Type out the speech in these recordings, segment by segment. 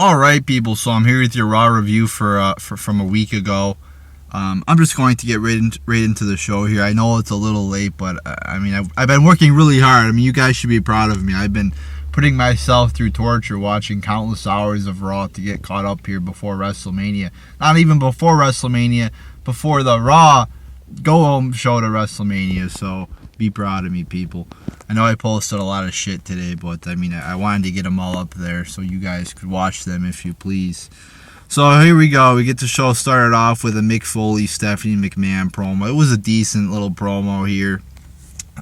All right, people. So I'm here with your Raw review for from a week ago. I'm just going to get right into the show here. I know it's a little late, but I mean I've been working really hard. I mean, you guys should be proud of me. I've been putting myself through torture, watching countless hours of Raw to get caught up here before WrestleMania. Not even before WrestleMania, before the Raw go home show to WrestleMania. So be proud of me, people. I know I posted a lot of shit today, but I mean I wanted to get them all up there so you guys could watch them if you please. So here we go. We get the show started off with a Mick Foley, Stephanie McMahon promo. It was a decent little promo here.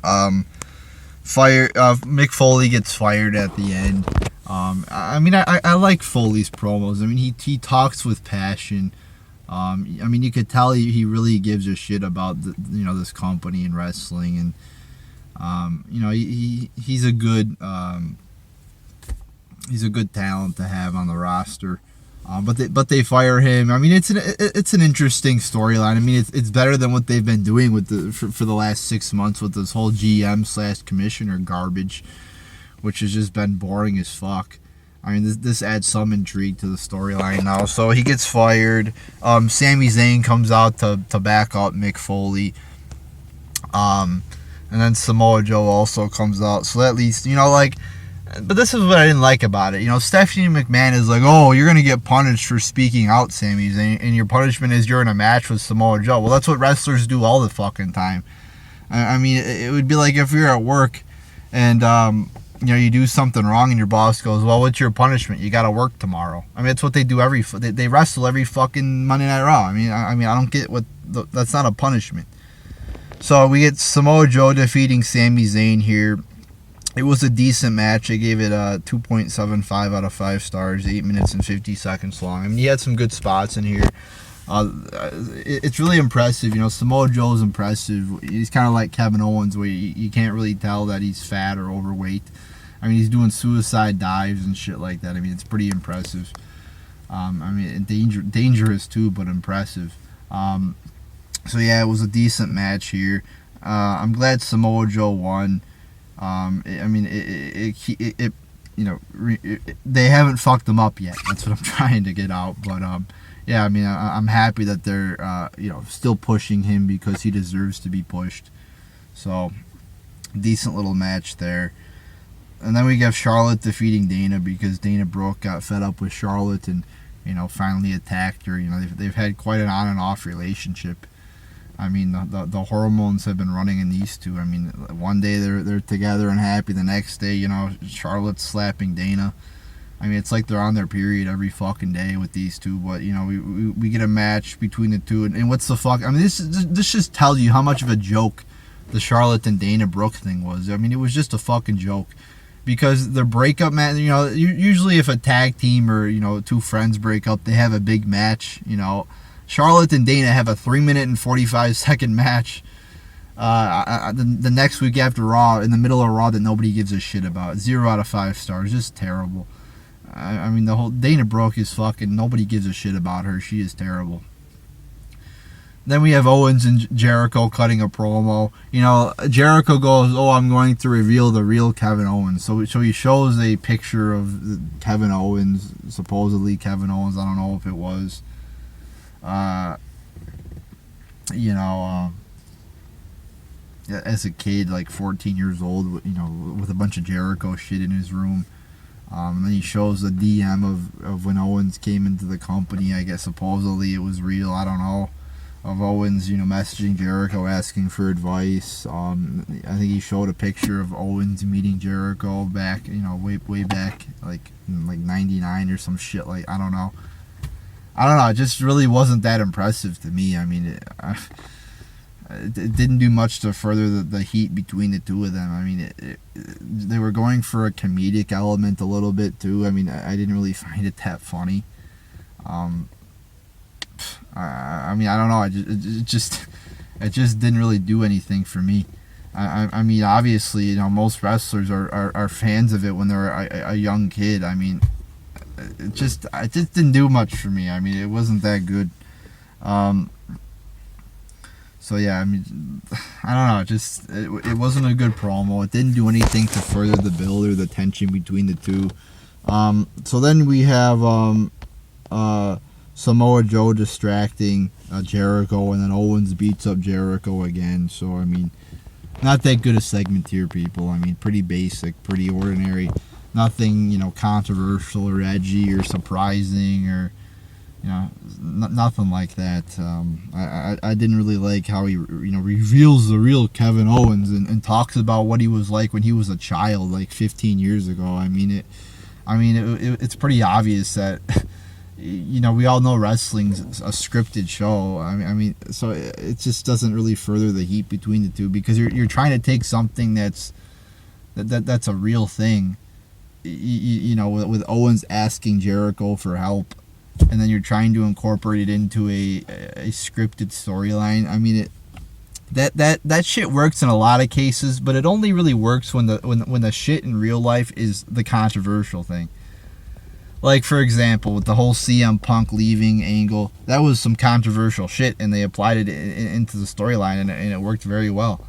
Mick Foley gets fired at the end. I like Foley's promos. I mean, he talks with passion. I mean, you could tell he really gives a shit about this company and wrestling, and he's a good talent to have on the roster. But they fire him. I mean, it's an interesting storyline. I mean, it's better than what they've been doing with for the last 6 months with this whole GM/commissioner garbage, which has just been boring as fuck. I mean, this adds some intrigue to the storyline now. So he gets fired. Sami Zayn comes out to back up Mick Foley. And then Samoa Joe also comes out. So at least, but this is what I didn't like about it. Stephanie McMahon is like, oh, you're going to get punished for speaking out, Sami Zayn, and your punishment is you're in a match with Samoa Joe. Well, that's what wrestlers do all the fucking time. I mean, it would be like if you're at work and, you do something wrong and your boss goes, well, what's your punishment? You got to work tomorrow. I mean, that's what they do they wrestle every fucking Monday Night Raw. I mean, I don't get that's not a punishment. So we get Samoa Joe defeating Sami Zayn here. It was a decent match. I gave it a 2.75 out of 5 stars, 8 minutes and 50 seconds long. I mean, he had some good spots in here. It's really impressive. Samoa Joe's impressive. He's kind of like Kevin Owens, where you can't really tell that he's fat or overweight. I mean, he's doing suicide dives and shit like that. I mean, it's pretty impressive. I mean, dangerous too, but impressive. So yeah, it was a decent match here. I'm glad Samoa Joe won. They haven't fucked him up yet. That's what I'm trying to get out. But yeah, I mean, I'm happy that they're still pushing him because he deserves to be pushed. So decent little match there. And then we have Charlotte defeating Dana because Dana Brooke got fed up with Charlotte and finally attacked her. They've had quite an on and off relationship. I mean, the hormones have been running in these two. I mean, one day they're together and happy. The next day, Charlotte's slapping Dana. I mean, it's like they're on their period every fucking day with these two. But, we get a match between the two. And what's the fuck? I mean, this just tells you how much of a joke the Charlotte and Dana Brooke thing was. I mean, it was just a fucking joke. Because their breakup match, usually if a tag team or, two friends break up, they have a big match, Charlotte and Dana have a 3-minute and 45-second match the next week after Raw, in the middle of Raw, that nobody gives a shit about. 0 out of 5 stars. Just terrible. I mean, the whole Dana Brooke is fucking, nobody gives a shit about her. She is terrible. Then we have Owens and Jericho cutting a promo. Jericho goes, oh, I'm going to reveal the real Kevin Owens. So he shows a picture of Kevin Owens, supposedly Kevin Owens. I don't know if it was. As a kid, like 14 years old, with a bunch of Jericho shit in his room. And then he shows a DM of when Owens came into the company. I guess supposedly it was real. I don't know. Of Owens, messaging Jericho asking for advice. I think he showed a picture of Owens meeting Jericho back, way back, like 99 or some shit. Like, I don't know. It just really wasn't that impressive to me. I mean, it didn't do much to further the heat between the two of them. I mean, they were going for a comedic element a little bit too. I mean, I didn't really find it that funny. I mean, I don't know. It just didn't really do anything for me. I mean, obviously, most wrestlers are fans of it when they're a young kid. I mean, it just didn't do much for me. I mean, it wasn't that good. So yeah, I mean, I don't know. It wasn't a good promo. It didn't do anything to further the build or the tension between the two. So then we have Samoa Joe distracting Jericho, and then Owens beats up Jericho again. So, I mean, not that good a segment here, people. I mean, pretty basic, pretty ordinary. Nothing, controversial or edgy or surprising or, nothing like that. I didn't really like how he, reveals the real Kevin Owens and talks about what he was like when he was a child, like 15 years ago. It's pretty obvious that, we all know wrestling's a scripted show. So it just doesn't really further the heat between the two, because you're trying to take something that's a real thing, with Owens asking Jericho for help, and then you're trying to incorporate it into a scripted storyline. That shit works in a lot of cases, but it only really works when the shit in real life is the controversial thing. Like, for example, with the whole CM Punk leaving angle, that was some controversial shit, and they applied it into the storyline, and it worked very well.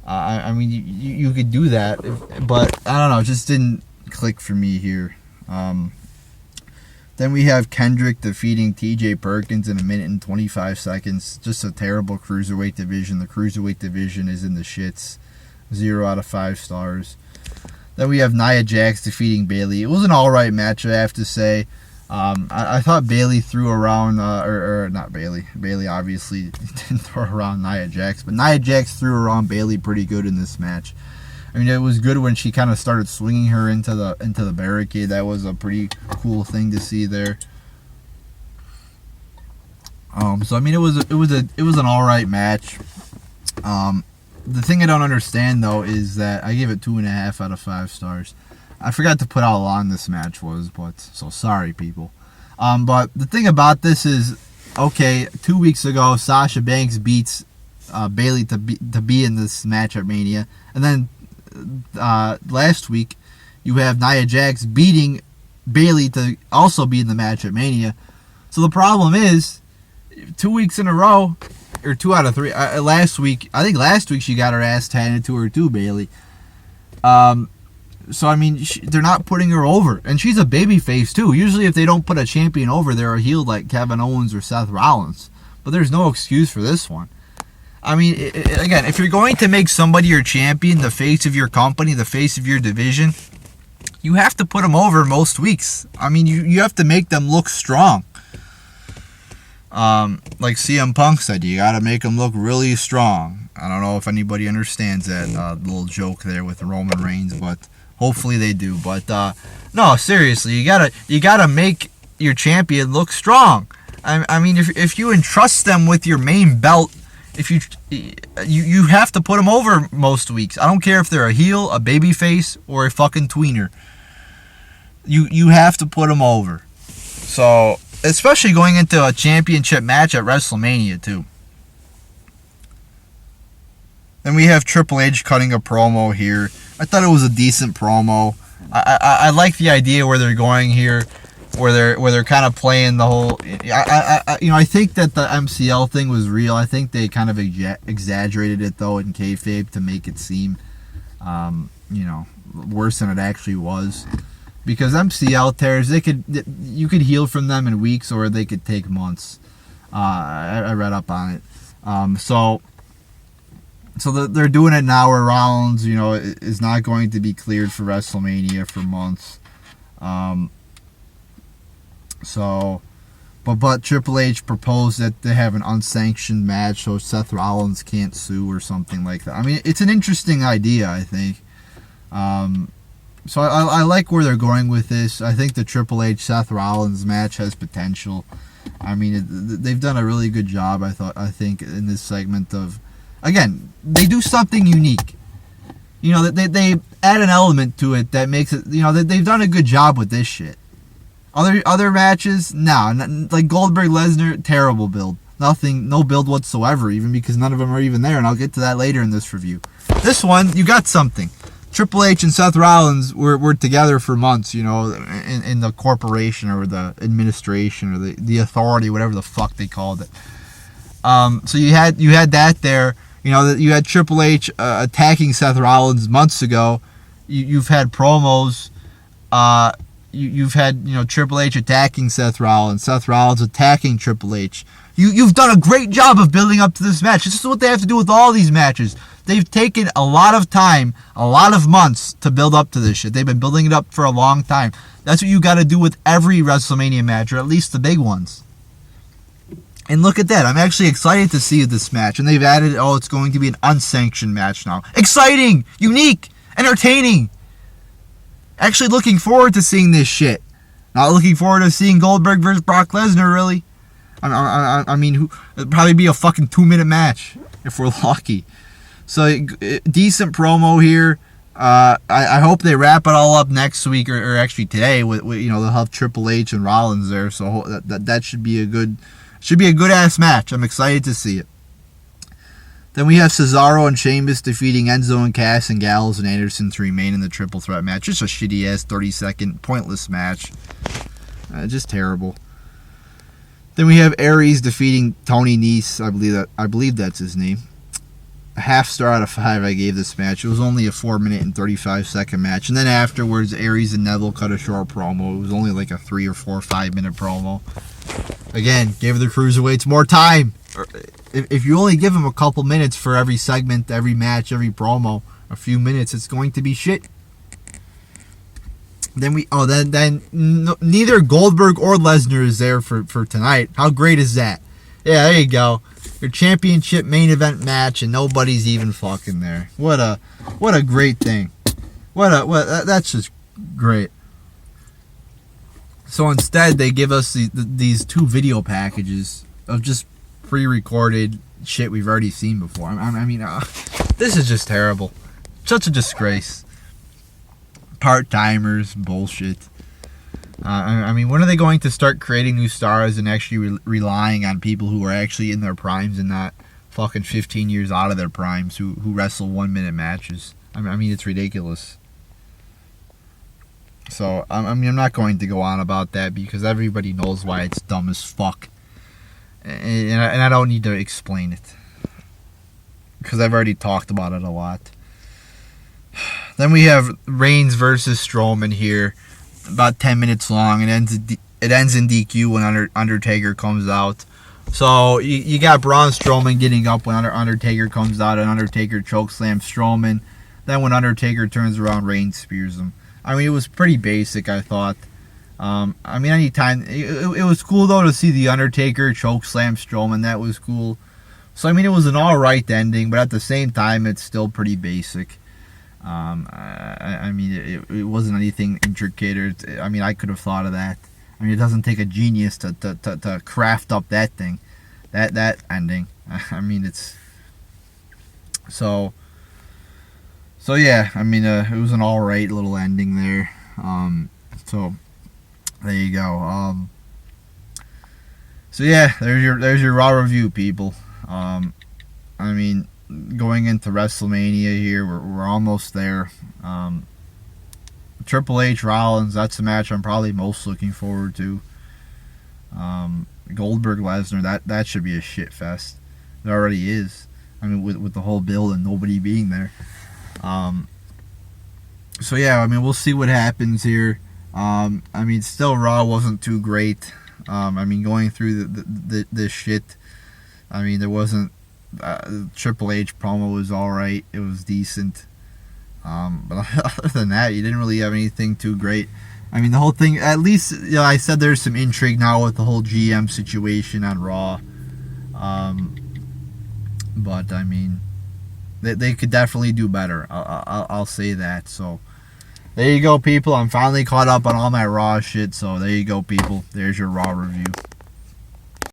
You could do that, but I don't know, it just didn't click for me here. Then we have Kendrick defeating TJ Perkins in 1 minute and 25 seconds. Just a terrible cruiserweight division. The cruiserweight division is in the shits. 0 out of 5 stars. Then we have Nia Jax defeating Bayley. It was an alright match, I have to say. I thought Bayley threw around, or not Bayley. Bayley obviously didn't throw around Nia Jax, but Nia Jax threw around Bayley pretty good in this match. It was good when she kind of started swinging her into the barricade. That was a pretty cool thing to see there. It was an alright match. The thing I don't understand, though, is that I gave it 2.5 out of 5 stars. I forgot to put how long this match was, so sorry, people. But the thing about this is, okay, 2 weeks ago, Sasha Banks beats Bayley to be in this match at Mania, and then last week you have Nia Jax beating Bayley to also be in the match at Mania. So the problem is, 2 weeks in a row, or 2 out of 3. Last week she got her ass handed to her too, Bayley. They're not putting her over, and she's a babyface too. Usually, if they don't put a champion over, they're a heel like Kevin Owens or Seth Rollins. But there's no excuse for this one. Again, if you're going to make somebody your champion, the face of your company, the face of your division, you have to put them over most weeks. You have to make them look strong. Like CM Punk said, you gotta make them look really strong. I don't know if anybody understands that little joke there with Roman Reigns, but hopefully they do. But no, seriously, you gotta make your champion look strong. If you entrust them with your main belt, if you have to put them over most weeks. I don't care if they're a heel, a babyface, or a fucking tweener. You have to put them over. So, especially going into a championship match at WrestleMania too. Then we have Triple H cutting a promo here. I thought it was a decent promo. I like the idea where they're going here, where they're kind of playing the whole. I think that the MCL thing was real. I think they kind of exaggerated it though in kayfabe to make it seem, worse than it actually was. Because MCL tears, you could heal from them in weeks, or they could take months. I read up on it. So they're doing it now where Rollins, is not going to be cleared for WrestleMania for months. But Triple H proposed that they have an unsanctioned match so Seth Rollins can't sue or something like that. It's an interesting idea, I think. So I like where they're going with this. I think the Triple H Seth Rollins match has potential. They've done a really good job. I think in this segment of, again, they do something unique. They add an element to it that makes it. They've done a good job with this shit. Other matches, like Goldberg Lesnar, terrible build. No build whatsoever, even because none of them are even there, and I'll get to that later in this review. This one, you got something. Triple H and Seth Rollins were together for months, in the corporation or the administration or the authority, whatever the fuck they called it. So you had that there. You had Triple H attacking Seth Rollins months ago. You've had promos you've had, Triple H attacking Seth Rollins attacking Triple H. You've done a great job of building up to this match. This is what they have to do with all these matches. They've taken a lot of time, a lot of months to build up to this shit. They've been building it up for a long time. That's what you got to do with every WrestleMania match, or at least the big ones. And look at that. I'm actually excited to see this match. And they've added, it's going to be an unsanctioned match now. Exciting! Unique! Entertaining! Actually looking forward to seeing this shit. Not looking forward to seeing Goldberg versus Brock Lesnar, really. I mean, it'd probably be a fucking 2-minute match if we're lucky. So, decent promo here. I hope they wrap it all up next week, or actually today. With they'll have Triple H and Rollins there, so that should be a good ass match. I'm excited to see it. Then we have Cesaro and Sheamus defeating Enzo and Cass and Gallows and Anderson to remain in the triple threat match. Just a shitty ass 30-second pointless match. Just terrible. Then we have Aries defeating Tony Nese. I believe that's his name. A half star out of 5 I gave this match. It was only a 4-minute and 35-second match. And then afterwards, Aries and Neville cut a short promo. It was only like a 3 or 4 5-minute promo. Again, give the Cruiserweights more time. If you only give them a couple minutes for every segment, every match, every promo, a few minutes, it's going to be shit. Then neither Goldberg or Lesnar is there for tonight. How great is that? Yeah, there you go. Your championship main event match, and nobody's even fucking there. What a great thing. That's just great. So instead, they give us these 2 video packages of just pre-recorded shit we've already seen before. I mean, this is just terrible. Such a disgrace. Part-timers, bullshit. I mean, when are they going to start creating new stars and actually relying on people who are actually in their primes and not fucking 15 years out of their primes who wrestle 1-minute matches? I mean, it's ridiculous. So, I'm not going to go on about that because everybody knows why it's dumb as fuck. And I don't need to explain it. Because I've already talked about it a lot. Then we have Reigns versus Strowman here. About 10 minutes long. It ends in DQ when Undertaker comes out. So you got Braun Strowman getting up when Undertaker comes out, and Undertaker chokeslams Strowman. Then when Undertaker turns around, Reigns spears him. I mean, it was pretty basic, I thought. I mean, anytime it was cool though to see the Undertaker chokeslam Strowman. That was cool. So I mean, it was an alright ending, but at the same time, it's still pretty basic. I mean, it wasn't anything intricate. I mean, I could have thought of that. I mean, it doesn't take a genius to craft up that thing, that ending. I mean, it's so yeah. I mean, it was an all right little ending there. So there you go. So yeah, there's your Raw review, people. I mean, going into WrestleMania here, we're almost there. Triple H Rollins, that's the match I'm probably most looking forward to. Goldberg Lesnar, that should be a shit fest. It already is. I mean, with the whole build and nobody being there. So yeah, I mean, we'll see what happens here. I mean, still Raw wasn't too great. I mean, going through this shit, I mean, there wasn't. Triple H promo was alright. It was decent. But other than that, you didn't really have anything too great. I mean, the whole thing, at least, I said there's some intrigue now with the whole GM situation on Raw. But, I mean, they could definitely do better. I'll say that. So, there you go, people. I'm finally caught up on all my Raw shit. So, there you go, people. There's your Raw review.